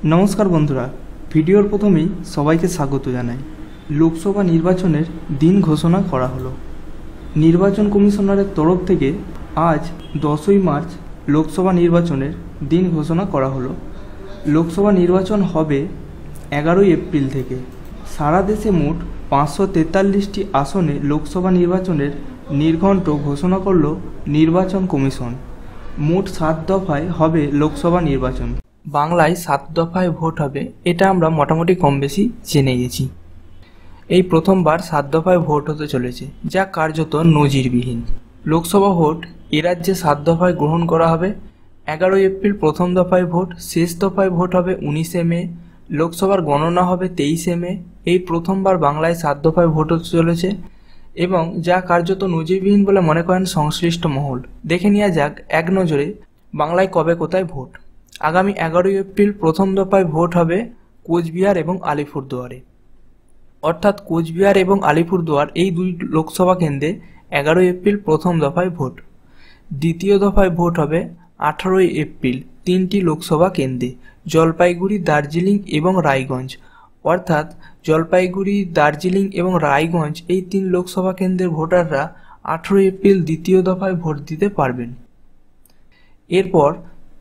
নমস্কার বন্ধুরা, ভিডিওর প্রথমেই সবাইকে স্বাগত জানাই। লোকসভা নির্বাচনের দিন ঘোষণা করা হলো। নির্বাচন কমিশনারের তরফ থেকে আজ 10ই মার্চ লোকসভা নির্বাচনের দিন ঘোষণা করা হলো। লোকসভা নির্বাচন হবে 11ই এপ্রিল থেকে। সারা দেশে মোট 543টি আসনে লোকসভা নির্বাচনের নির্ঘণ্ট ঘোষণা করল নির্বাচন কমিশন। মোট 7 দফায় হবে লোকসভা নির্বাচন। বাংলায় 7 দফায় ভোট হবে, এটা আমরা মোটামুটি কম বেশি জেনে গেছি। এই প্রথমবার 7 দফায় ভোট হতে চলেছে, যা কার্যত নজিরবিহীন। লোকসভা ভোট এ রাজ্যে 7 দফায় গ্রহণ করা হবে। 11ই এপ্রিল প্রথম দফায় ভোট, শেষ দফায় ভোট হবে 19শে মে, লোকসভার গণনা হবে 23শে মে। এই প্রথমবার বাংলায় 7 দফায় ভোট হতে চলেছে এবং যা কার্যত নজিরবিহীন বলে মনে করেন সংশ্লিষ্ট মহল। দেখে নেওয়া যাক এক নজরে বাংলায় কবে কোথায় ভোট। আগামী 11ই এপ্রিল প্রথম দফায় ভোট হবে কোচবিহার এবং আলিপুরদুয়ারে, অর্থাৎ কোচবিহার এবং আলিপুরদুয়ার এই দুই লোকসভা কেন্দ্রে 11ই এপ্রিল প্রথম দফায় ভোট। দ্বিতীয় দফায় ভোট হবে 18ই এপ্রিল 3টি লোকসভা কেন্দ্রে, জলপাইগুড়ি, দার্জিলিং এবং রায়গঞ্জ। অর্থাৎ জলপাইগুড়ি, দার্জিলিং এবং রায়গঞ্জ এই 3 লোকসভা কেন্দ্রের ভোটাররা 18ই এপ্রিল দ্বিতীয় দফায় ভোট দিতে পারবেন। এরপর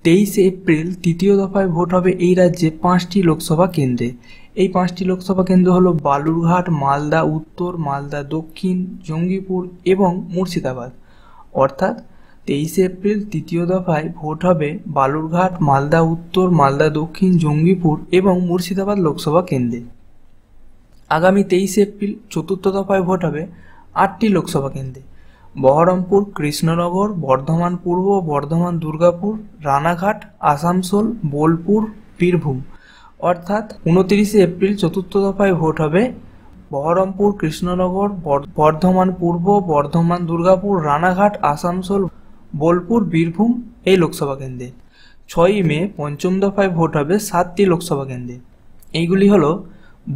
23শে এপ্রিল তৃতীয় দফায় ভোট হবে এই রাজ্যে 5টি লোকসভা কেন্দ্রে। এই 5টি লোকসভা কেন্দ্র হলো বালুরঘাট, মালদা উত্তর, মালদা দক্ষিণ, জঙ্গিপুর এবং মুর্শিদাবাদ। অর্থাৎ 23শে এপ্রিল তৃতীয় দফায় ভোট হবে বালুরঘাট, মালদা উত্তর, মালদা দক্ষিণ, জঙ্গিপুর এবং মুর্শিদাবাদ লোকসভা কেন্দ্রে। আগামী 23শে এপ্রিল চতুর্থ দফায় ভোট হবে 8টি লোকসভা কেন্দ্রে, বহরমপুর, কৃষ্ণনগর, বর্ধমান পূর্ব, বর্ধমান দুর্গাপুর, রানাঘাট, আসানসোল, বোলপুর, বীরভূম। অর্থাৎ 29শে এপ্রিল চতুর্থ দফায় ভোট হবে বহরমপুর, কৃষ্ণনগর, বর্ধমান পূর্ব, বর্ধমান দুর্গাপুর, রানাঘাট, আসানসোল, বোলপুর, বীরভূম এই লোকসভা কেন্দ্রে। 6ই মে পঞ্চম দফায় ভোট হবে 7টি লোকসভা কেন্দ্রে। এইগুলি হলো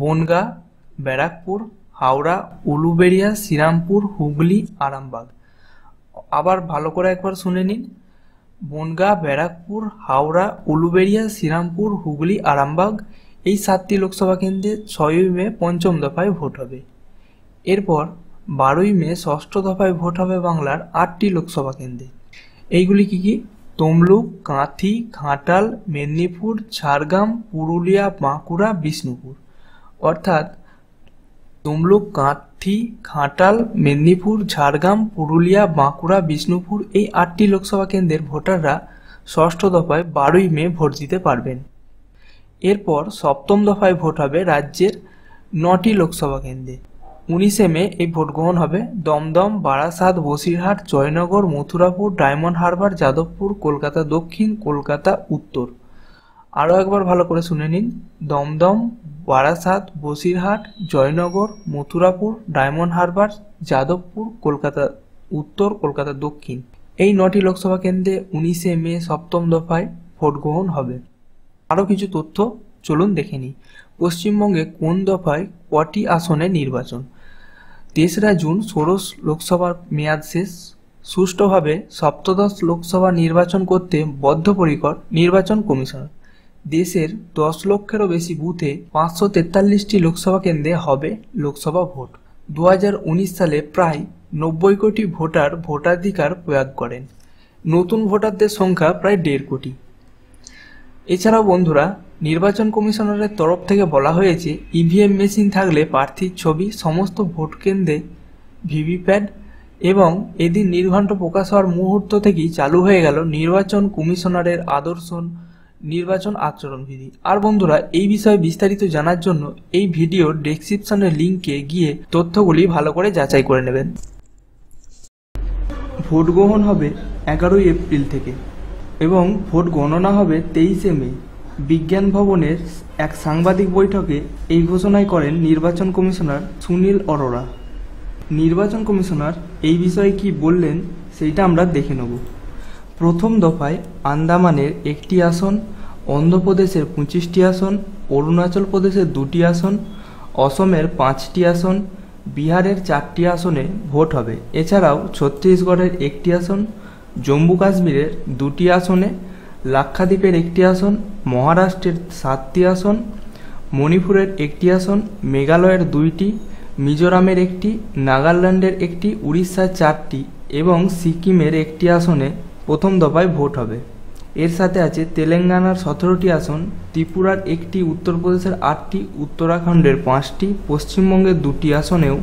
বনগাঁ, ব্যারাকপুর, হাওড়া, উলুবেড়িয়া, শ্রীরামপুর, হুগলি, আরামবাগ। আবার ভালো করে একবার শুনে নিন, বনগাঁ, ব্যারাকপুর, হাওড়া, উলুবেড়িয়া, শ্রীরামপুর, হুগলি, আরামবাগ এই 7টি লোকসভা কেন্দ্রে 6ই মে পঞ্চম দফায় ভোট হবে। এরপর 12ই মে ষষ্ঠ দফায় ভোট হবে বাংলার 8টি লোকসভা কেন্দ্রে। এইগুলি কি কি? তমলুক, কাঁথি, ঘাটাল, মেদিনীপুর, ঝাড়গ্রাম, পুরুলিয়া, বাঁকুড়া, বিষ্ণুপুর। অর্থাৎ তমলুক, কাঁথি, ঘাটাল, মেদিনীপুর, ঝাড়গ্রাম, পুরুলিয়া, বাঁকুড়া, বিষ্ণুপুর এই 8টি লোকসভা কেন্দ্রের ভোটাররা ষষ্ঠ দফায় 12ই মে ভোট দিতে পারবেন। এরপর সপ্তম দফায় ভোট হবে রাজ্যের 9টি লোকসভা কেন্দ্রে। 19শে মে এই ভোট গ্রহণ হবে দমদম, বারাসাত, বসিরহাট, জয়নগর, মথুরাপুর, ডায়মন্ড হারবার, যাদবপুর, কলকাতা দক্ষিণ, কলকাতা উত্তর। আরও একবার ভালো করে শুনে নিন, দমদম, বারাসাত, বসিরহাট, জয়নগর, মথুরাপুর, ডায়মন্ড হারবার, যাদবপুর, কলকাতা উত্তর, কলকাতা দক্ষিণ এই 9টি লোকসভা কেন্দ্রে 19শে মে সপ্তম দফায় ভোট গ্রহণ হবে। আরও কিছু তথ্য চলুন দেখে নিই। পশ্চিমবঙ্গে কোন দফায় কটি আসনে নির্বাচন? 3রা জুন ষোড়শ লোকসভার মেয়াদ শেষ। সুষ্ঠুভাবে সপ্তদশ লোকসভা নির্বাচন করতে বদ্ধপরিকর নির্বাচন কমিশন। দেশের 10 লক্ষেরও বেশি বুথে 543টি লোকসভা কেন্দ্রে হবে লোকসভা ভোট। 2019 সালে প্রায় 90 কোটি ভোটার ভোটাধিকার প্রয়োগ করেন। নতুন ভোটারদের সংখ্যা প্রায় 1.5 কোটি। এছাড়াও বন্ধুরা, নির্বাচন কমিশনারের তরফ থেকে বলা হয়েছে ইভিএম মেশিন থাকলে প্রার্থীর ছবি সমস্ত ভোট কেন্দ্রে ভিভিপ্যাট এবং এদিন নির্ঘণ্ট প্রকাশ হওয়ার মুহূর্ত থেকেই চালু হয়ে গেল নির্বাচন কমিশনারের আদর্শ নির্বাচন আচরণবিধি। আর বন্ধুরা, এই বিষয়ে বিস্তারিত জানার জন্য এই ভিডিওর ডেসক্রিপশনের লিঙ্কে গিয়ে তথ্যগুলি ভালো করে যাচাই করে নেবেন। ভোট গ্রহণ হবে 11ই এপ্রিল থেকে এবং ভোট গণনা হবে 23শে মে। বিজ্ঞান ভবনের এক সাংবাদিক বৈঠকে এই ঘোষণাই করেন নির্বাচন কমিশনার সুনীল অরোরা। নির্বাচন কমিশনার এই বিষয়ে কি বললেন সেইটা আমরা দেখে নেব। প্রথম দফায় আন্দামানের 1টি আসন, অন্ধ্রপ্রদেশের 25টি আসন, অরুণাচল প্রদেশের 2টি আসন, অসমের 5টি আসন, বিহারের 4টি আসনে ভোট হবে। এছাড়াও ছত্তিশগড়ের 1টি আসন, জম্মু কাশ্মীরের 2টি আসনে, লাক্ষাদ্বীপের একটি আসন, মহারাষ্ট্রের 7টি আসন, মণিপুরের একটি আসন, মেঘালয়ের 2টি, মিজোরামের একটি, নাগাল্যান্ডের একটি, উড়িষ্যার 4টি এবং সিকিমের একটি আসনে প্রথম দফায় ভোট হবে। এর সাথে আছে তেলেঙ্গানার 17টি আসন, ত্রিপুরার একটি, উত্তরপ্রদেশের 8টি, উত্তরাখণ্ডের 5টি, পশ্চিমবঙ্গের 2টি আসনেও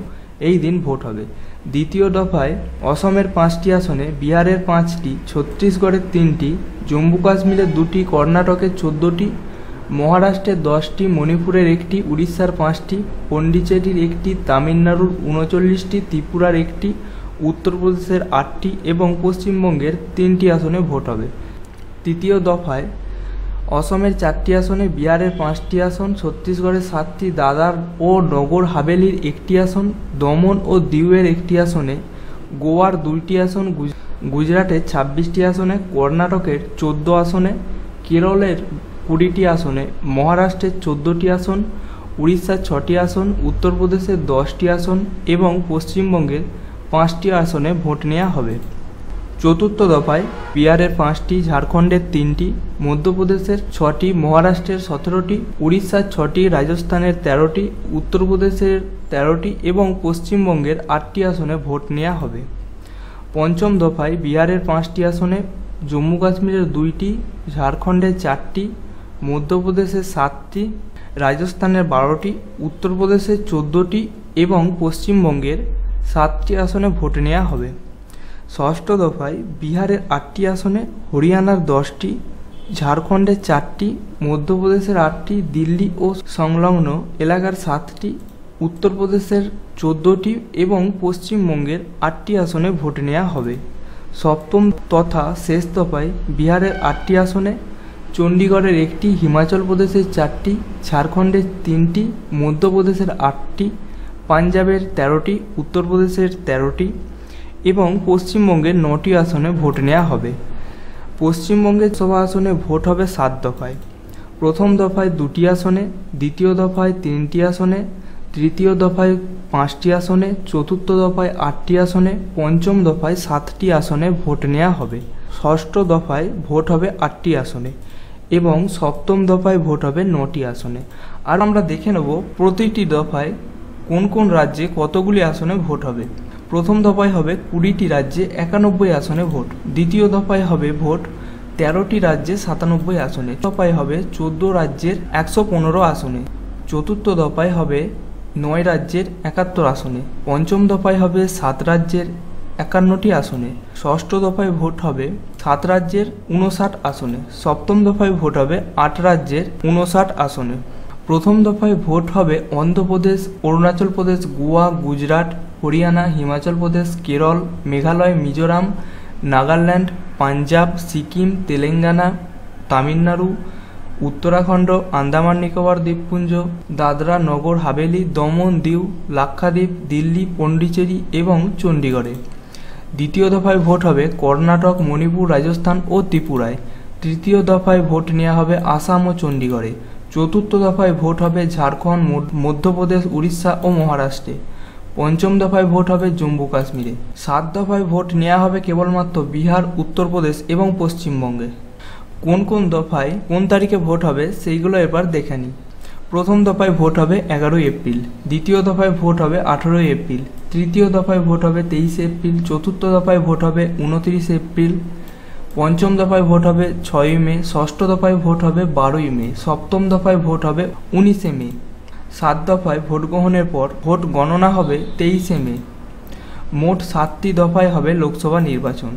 এই দিন ভোট হবে। দ্বিতীয় দফায় অসমের 5টি আসনে, বিহারের 5টি, ছত্তিশগড়ের 3টি, জম্মু কাশ্মীরের 2টি, কর্ণাটকের 14টি, মহারাষ্ট্রের 10টি, মণিপুরের 1টি, উড়িষ্যার 5টি, পন্ডিচেরির 1টি, তামিলনাড়ুর 39টি, ত্রিপুরার 1টি, উত্তরপ্রদেশের 8টি এবং পশ্চিমবঙ্গের 3টি আসনে ভোট হবে। তৃতীয় দফায় অসমের 4টি আসনে, বিহারের 5টি আসন, ছত্তিশগড়ের 7টি, দাদর ও নগর হাভেলির 1টি আসন, দমন ও দিউয়ের 1টি আসনে, গোয়ার 2টি আসন, গুজরাটের 26টি আসনে, কর্ণাটকের 14 আসনে, কেরলের 20টি আসনে, মহারাষ্ট্রের 14টি আসন, উড়িষ্যার 6টি আসন, উত্তরপ্রদেশের 10টি আসন এবং পশ্চিমবঙ্গের 5টি আসনে ভোট নেওয়া হবে। চতুর্থ দফায় বিহারের 5টি, ঝাড়খণ্ডের 3টি, মধ্যপ্রদেশের 6টি, মহারাষ্ট্রের 17টি, উড়িষ্যার 6টি, রাজস্থানের 13টি, উত্তরপ্রদেশের 13টি এবং পশ্চিমবঙ্গের 8টি আসনে ভোট নেওয়া হবে। পঞ্চম দফায় বিহারের 5টি আসনে, জম্মু কাশ্মীরের 2টি, ঝাড়খণ্ডের 4টি, মধ্যপ্রদেশের 7টি, রাজস্থানের 12টি, উত্তরপ্রদেশের 14টি এবং পশ্চিমবঙ্গের 7টি আসনে ভোট নেওয়া হবে। ষষ্ঠ দফায় বিহারের 8টি আসনে, হরিয়ানার 10টি, ঝাড়খণ্ডের 4টি, মধ্যপ্রদেশের 8টি, দিল্লি ও সংলগ্ন এলাকার 7টি, উত্তরপ্রদেশের 14টি এবং পশ্চিমবঙ্গের 8টি আসনে ভোট নেওয়া হবে। সপ্তম তথা শেষ দফায় বিহারের 8টি আসনে, চণ্ডীগড়ের 1টি, হিমাচল প্রদেশের 4টি, ঝাড়খণ্ডের 3টি, মধ্যপ্রদেশের 8টি, পাঞ্জাবের 13টি, উত্তরপ্রদেশের 13টি এবং পশ্চিমবঙ্গের 9টি আসনে ভোট নেওয়া হবে। পশ্চিমবঙ্গের সভা আসনে ভোট হবে 7 দফায়। প্রথম দফায় 2টি আসনে, দ্বিতীয় দফায় 3টি আসনে, তৃতীয় দফায় 5টি আসনে, চতুর্থ দফায় 8টি আসনে, পঞ্চম দফায় 7টি আসনে ভোট নেওয়া হবে। ষষ্ঠ দফায় ভোট হবে 8টি আসনে এবং সপ্তম দফায় ভোট হবে 9টি আসনে। আর আমরা দেখে নেব প্রতিটি দফায় কোন কোন রাজ্যে কতগুলি আসনে ভোট হবে। প্রথম দফায় হবে 20টি রাজ্যে 91 আসনে ভোট। দ্বিতীয় দফায় হবে ভোট 13টি রাজ্যে 97 আসনে। দফায় হবে 14 রাজ্যের 115 আসনে। চতুর্থ দফায় হবে 9 রাজ্যের 71 আসনে। পঞ্চম দফায় হবে 7 রাজ্যের 51টি আসনে। ষষ্ঠ দফায় ভোট হবে 7 রাজ্যের 59 আসনে। সপ্তম দফায় ভোট হবে 8 রাজ্যের 59 আসনে। প্রথম দফায় ভোট হবে অন্ধ্রপ্রদেশ, অরুণাচল প্রদেশ, গোয়া, গুজরাট, হরিয়ানা, হিমাচল প্রদেশ, কেরল, মেঘালয়, মিজোরাম, নাগাল্যান্ড, পাঞ্জাব, সিকিম, তেলেঙ্গানা, তামিলনাড়ু, উত্তরাখণ্ড, আন্দামান নিকোবর দ্বীপপুঞ্জ, দাদরা নগর হাভেলি, দমন দিউ, লাক্ষাদ্বীপ, দিল্লি, পন্ডিচেরি এবং চণ্ডীগড়ে। দ্বিতীয় দফায় ভোট হবে কর্ণাটক, মণিপুর, রাজস্থান ও ত্রিপুরায়। তৃতীয় দফায় ভোট নেওয়া হবে আসাম ও চণ্ডীগড়ে। চতুর্থ দফায় ভোট হবে ঝাড়খণ্ড, মধ্যপ্রদেশ, উড়িষ্যা ও মহারাষ্ট্রে। পঞ্চম দফায় ভোট হবে জম্মু কাশ্মীরে। 7 দফায় ভোট নেওয়া হবে কেবলমাত্র বিহার, উত্তরপ্রদেশ এবং পশ্চিমবঙ্গে। কোন কোন দফায় কোন তারিখে ভোট হবে সেইগুলো এবার দেখে নিই। প্রথম দফায় ভোট হবে 11 এপ্রিল, দ্বিতীয় দফায় ভোট হবে 18 এপ্রিল, তৃতীয় দফায় ভোট হবে 23 এপ্রিল, চতুর্থ দফায় ভোট হবে 29 এপ্রিল, পঞ্চম দফায় ভোট হবে 6 মে, ষষ্ঠ দফায় ভোট হবে 12 মে, সপ্তম দফায় ভোট হবে 19 মে। 7 দফায় ভোট গ্রহণের পর ভোট গণনা হবে 23 মে। মোট 7টি দফায় হবে লোকসভা নির্বাচন।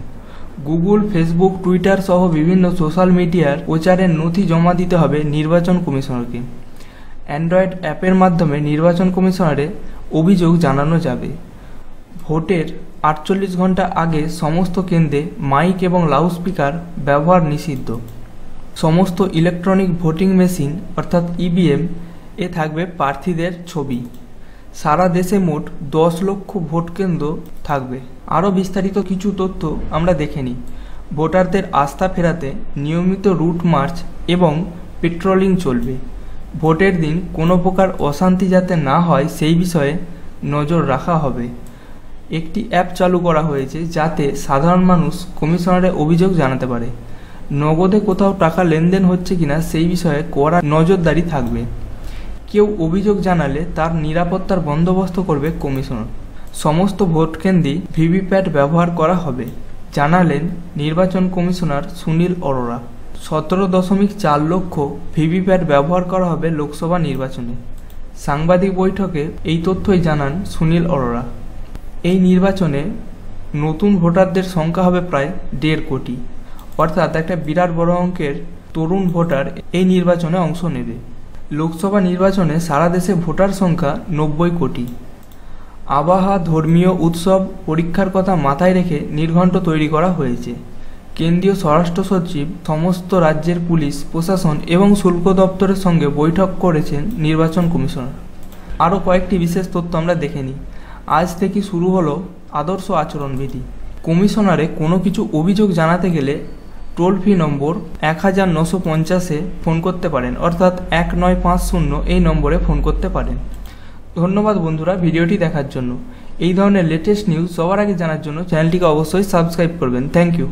গুগল, ফেসবুক, টুইটার সহ বিভিন্ন সোশ্যাল মিডিয়ার প্রচারের নথি জমা দিতে হবে নির্বাচন কমিশনারকে। অ্যান্ড্রয়েড অ্যাপের মাধ্যমে নির্বাচন কমিশনারে অভিযোগ জানানো যাবে। ভোটের 48 ঘন্টা আগে সমস্ত কেন্দ্রে মাইক এবং লাউডস্পিকার ব্যবহার নিষিদ্ধ। সমস্ত ইলেকট্রনিক ভোটিং মেশিন অর্থাৎ ইভিএম এ থাকবে প্রার্থীদের ছবি। সারা দেশে মোট 10 লক্ষ ভোট কেন্দ্র থাকবে। আরও বিস্তারিত কিছু তথ্য আমরা দেখে নিই। ভোটারদের আস্থা ফেরাতে নিয়মিত রুট মার্চ এবং পেট্রোলিং চলবে। ভোটের দিন কোনো প্রকার অশান্তি যাতে না হয় সেই বিষয়ে নজর রাখা হবে। একটি অ্যাপ চালু করা হয়েছে যাতে সাধারণ মানুষ কমিশনারে অভিযোগ জানাতে পারে। নগদে কোথাও টাকা লেনদেন হচ্ছে কিনা সেই বিষয়ে কড়া নজরদারি থাকবে। কেউ অভিযোগ জানালে তার নিরাপত্তার বন্দোবস্ত করবে কমিশনার। সমস্ত ভোট কেন্দ্রে ভিভিপ্যাট ব্যবহার করা হবে, জানালেন নির্বাচন কমিশনার সুনীল অরোরা। 17.4 লক্ষ ভিভিপ্যাট ব্যবহার করা হবে লোকসভা নির্বাচনে। সাংবাদিক বৈঠকে এই তথ্যই জানান সুনীল অরোরা। এই নির্বাচনে নতুন ভোটারদের সংখ্যা হবে প্রায় 1.5 কোটি, অর্থাৎ একটা বিরাট বড় অঙ্কের তরুণ ভোটার এই নির্বাচনে অংশ নেবে। লোকসভা নির্বাচনে সারা দেশে ভোটার সংখ্যা 90 কোটি। আবহাওয়া, ধর্মীয় উৎসব, পরীক্ষার কথা মাথায় রেখে নির্ঘণ্ট তৈরি করা হয়েছে। কেন্দ্রীয় স্বরাষ্ট্র সচিব সমস্ত রাজ্যের পুলিশ প্রশাসন এবং শুল্ক দপ্তরের সঙ্গে বৈঠক করেছেন নির্বাচন কমিশনার। আরও কয়েকটি বিশেষ তথ্য আমরা দেখে নিই। আজ থেকে শুরু হলো আদর্শ আচরণবিধি। কমিশনারে কোনো কিছু অভিযোগ জানাতে গেলে টোল ফ্রি নম্বর 1950-এ ফোন করতে পারেন, অর্থাৎ 1950 এই নম্বরে ফোন করতে পারেন। ধন্যবাদ বন্ধুরা ভিডিওটি দেখার জন্য। এই ধরনের লেটেস্ট নিউজ সবার আগে জানার জন্য চ্যানেলটিকে অবশ্যই সাবস্ক্রাইব করবেন। Thank you.